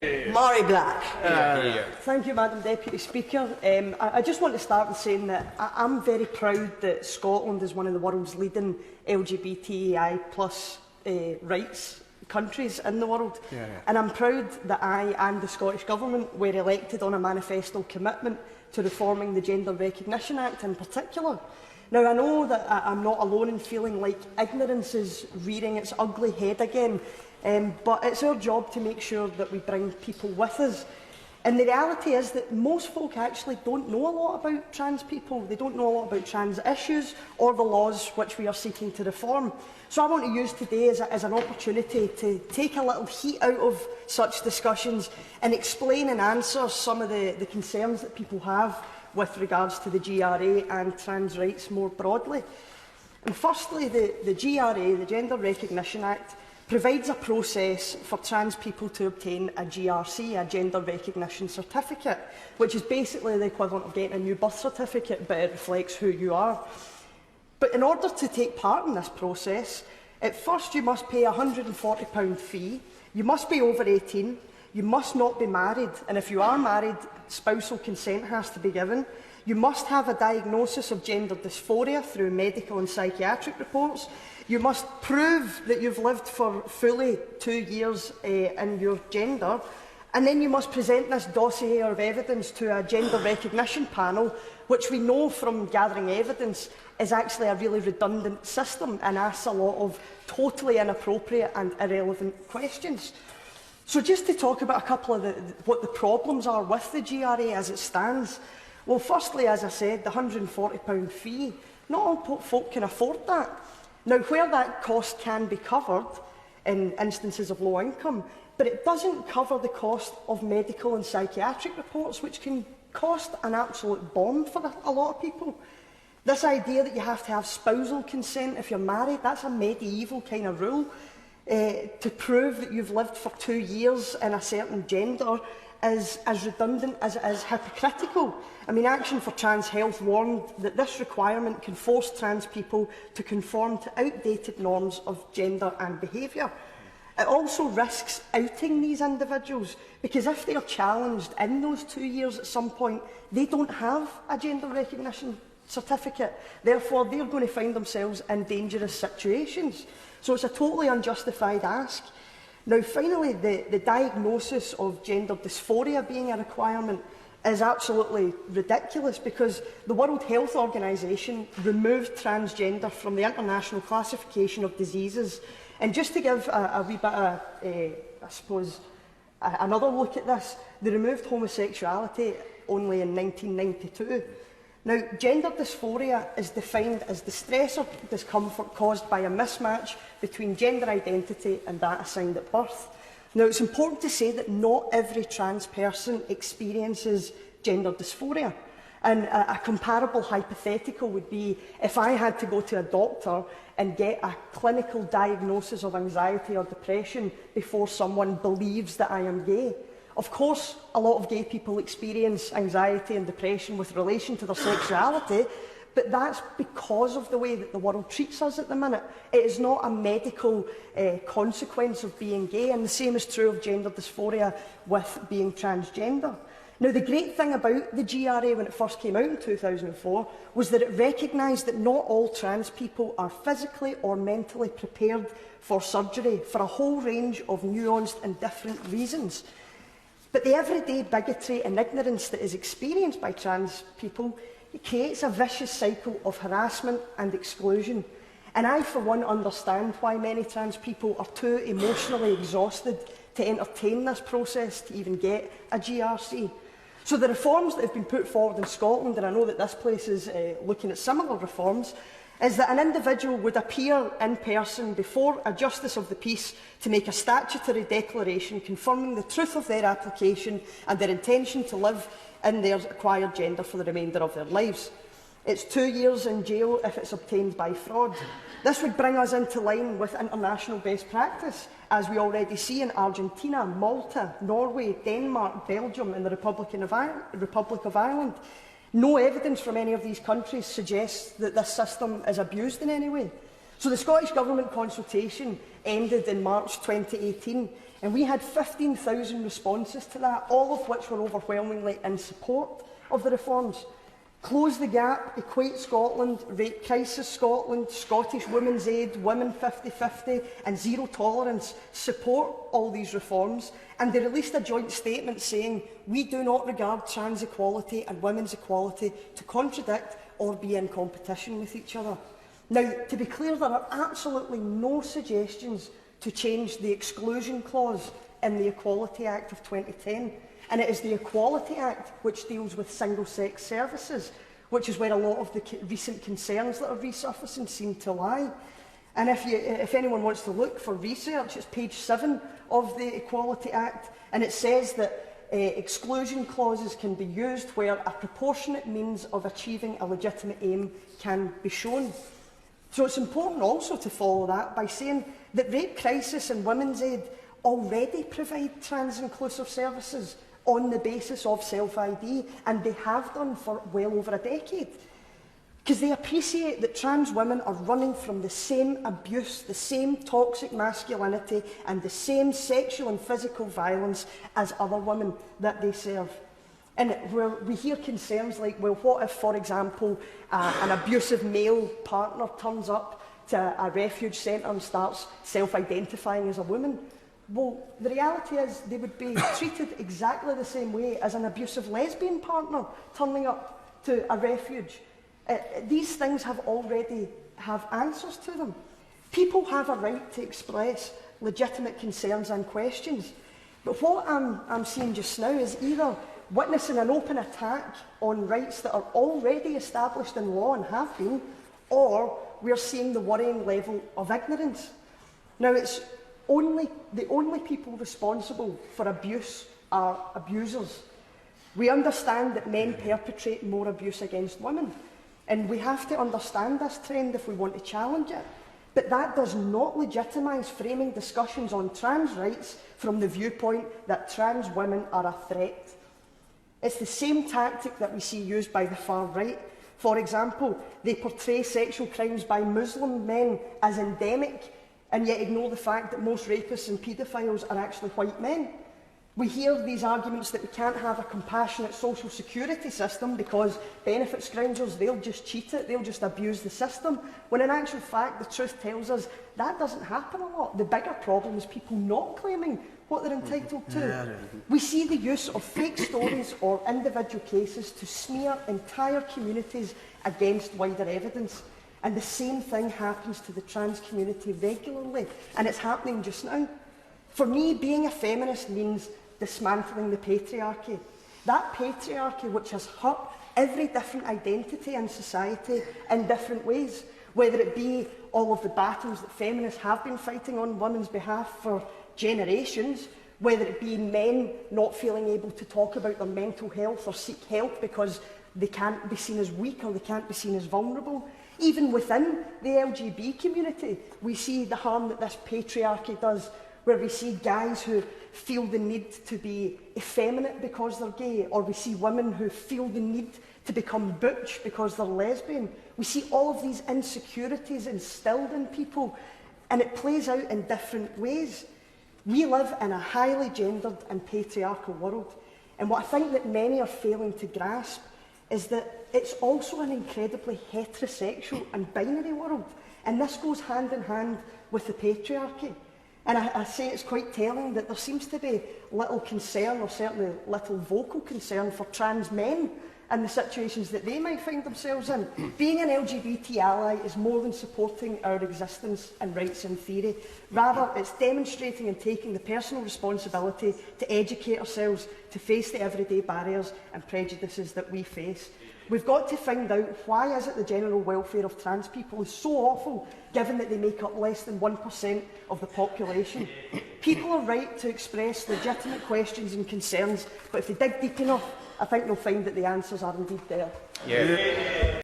Mhairi Black. Thank you, Madam Deputy Speaker. I just want to start with saying that I'm very proud that Scotland is one of the world's leading LGBTI+ rights countries in the world. And I'm proud that I and the Scottish Government were elected on a manifesto commitment to reforming the Gender Recognition Act in particular. Now, I know that I'm not alone in feeling like ignorance is rearing its ugly head again, but it's our job to make sure that we bring people with us. And the reality is that most folk actually don't know a lot about trans people. They don't know a lot about trans issues or the laws which we are seeking to reform. So I want to use today as an opportunity to take a little heat out of such discussions and explain and answer some of the concerns that people have with regards to the GRA and trans rights more broadly. And firstly, the GRA, the Gender Recognition Act, provides a process for trans people to obtain a GRC, a Gender Recognition Certificate, which is basically the equivalent of getting a new birth certificate, but it reflects who you are. But in order to take part in this process, at first you must pay a £140 fee, you must be over 18, you must not be married, and if you are married, spousal consent has to be given. You must have a diagnosis of gender dysphoria through medical and psychiatric reports. You must prove that you've lived for fully 2 years in your gender, and then you must present this dossier of evidence to a gender recognition panel, which we know from gathering evidence is actually a really redundant system and asks a lot of totally inappropriate and irrelevant questions. So just to talk about a couple of what the problems are with the GRA as it stands. Well, firstly, as I said, the £140 fee, not all folk can afford that. Now, where that cost can be covered in instances of low income, but it doesn't cover the cost of medical and psychiatric reports, which can cost an absolute bomb for a lot of people. This idea that you have to have spousal consent if you're married, that's a medieval kind of rule. To prove that you've lived for 2 years in a certain gender is as redundant as it is hypocritical. I mean, Action for Trans Health warned that this requirement can force trans people to conform to outdated norms of gender and behaviour. It also risks outing these individuals, because if they are challenged in those 2 years at some point, they don't have a gender recognition certificate. Therefore, they're going to find themselves in dangerous situations. So it's a totally unjustified ask. Now, finally, the diagnosis of gender dysphoria being a requirement is absolutely ridiculous, because the World Health Organization removed transgender from the International Classification of Diseases. And just to give a wee bit of, I suppose, another look at this, they removed homosexuality only in 1992. Now, gender dysphoria is defined as distress or discomfort caused by a mismatch between gender identity and that assigned at birth. Now, it's important to say that not every trans person experiences gender dysphoria. And a comparable hypothetical would be if I had to go to a doctor and get a clinical diagnosis of anxiety or depression before someone believes that I am gay. Of course, a lot of gay people experience anxiety and depression with relation to their sexuality, but that's because of the way that the world treats us at the minute. It is not a medical consequence of being gay, and the same is true of gender dysphoria with being transgender. Now, the great thing about the GRA when it first came out in 2004 was that it recognised that not all trans people are physically or mentally prepared for surgery for a whole range of nuanced and different reasons. But the everyday bigotry and ignorance that is experienced by trans people, it creates a vicious cycle of harassment and exclusion. And I, for one, understand why many trans people are too emotionally exhausted to entertain this process to even get a GRC. So the reforms that have been put forward in Scotland, and I know that this place is looking at similar reforms, is that an individual would appear in person before a Justice of the Peace to make a statutory declaration confirming the truth of their application and their intention to live in their acquired gender for the remainder of their lives. It's 2 years in jail if it's obtained by fraud. This would bring us into line with international best practice, as we already see in Argentina, Malta, Norway, Denmark, Belgium and the Republic of Ireland. No evidence from any of these countries suggests that this system is abused in any way. So the Scottish Government consultation ended in March 2018, And we had 15,000 responses to that, all of which were overwhelmingly in support of the reforms. Close the Gap, Equate Scotland, Rape Crisis Scotland, Scottish Women's Aid, Women 50/50 and Zero Tolerance support all these reforms, and they released a joint statement saying, "We do not regard trans equality and women's equality to contradict or be in competition with each other." Now, to be clear, there are absolutely no suggestions to change the exclusion clause in the Equality Act of 2010. And it is the Equality Act which deals with single-sex services, which is where a lot of the recent concerns that are resurfacing seem to lie. And if anyone wants to look for research, it's page 7 of the Equality Act, and it says that exclusion clauses can be used where a proportionate means of achieving a legitimate aim can be shown. So it's important also to follow that by saying that Rape Crisis and Women's Aid already provide trans-inclusive services on the basis of self-ID, and they have done for well over a decade. Because they appreciate that trans women are running from the same abuse, the same toxic masculinity, and the same sexual and physical violence as other women that they serve. And we hear concerns like, well, what if, for example, an abusive male partner turns up to a refuge centre and starts self-identifying as a woman? Well, the reality is they would be treated exactly the same way as an abusive lesbian partner turning up to a refuge. These things already have answers to them. People have a right to express legitimate concerns and questions. But what I'm seeing just now is either witnessing an open attack on rights that are already established in law and have been, or we're seeing the worrying level of ignorance. Now, the only people responsible for abuse are abusers. We understand that men perpetrate more abuse against women, and we have to understand this trend if we want to challenge it. But that does not legitimise framing discussions on trans rights from the viewpoint that trans women are a threat. It's the same tactic that we see used by the far right. For example, they portray sexual crimes by Muslim men as endemic, and yet ignore the fact that most rapists and paedophiles are actually white men. We hear these arguments that we can't have a compassionate social security system because benefit scroungers, they'll just cheat it, they'll just abuse the system, when in actual fact the truth tells us that doesn't happen a lot. The bigger problem is people not claiming what they're entitled to. We see the use of fake stories or individual cases to smear entire communities against wider evidence. And the same thing happens to the trans community regularly, and it's happening just now. For me, being a feminist means dismantling the patriarchy. That patriarchy which has hurt every different identity in society in different ways, whether it be all of the battles that feminists have been fighting on women's behalf for generations, whether it be men not feeling able to talk about their mental health or seek help because they can't be seen as weak or they can't be seen as vulnerable. Even within the LGBT community, we see the harm that this patriarchy does, where we see guys who feel the need to be effeminate because they're gay, or we see women who feel the need to become butch because they're lesbian. We see all of these insecurities instilled in people, and it plays out in different ways. We live in a highly gendered and patriarchal world, and what I think that many are failing to grasp is that it's also an incredibly heterosexual and binary world, and this goes hand in hand with the patriarchy. And I say it's quite telling that there seems to be little concern, or certainly little vocal concern, for trans men and the situations that they might find themselves in. Being an LGBT ally is more than supporting our existence and rights in theory. Rather, it's demonstrating and taking the personal responsibility to educate ourselves, to face the everyday barriers and prejudices that we face. We've got to find out why is it the general welfare of trans people is so awful, given that they make up less than 1% of the population. People are right to express legitimate questions and concerns, but if they dig deep enough, I think they'll find that the answers are indeed there. Yeah.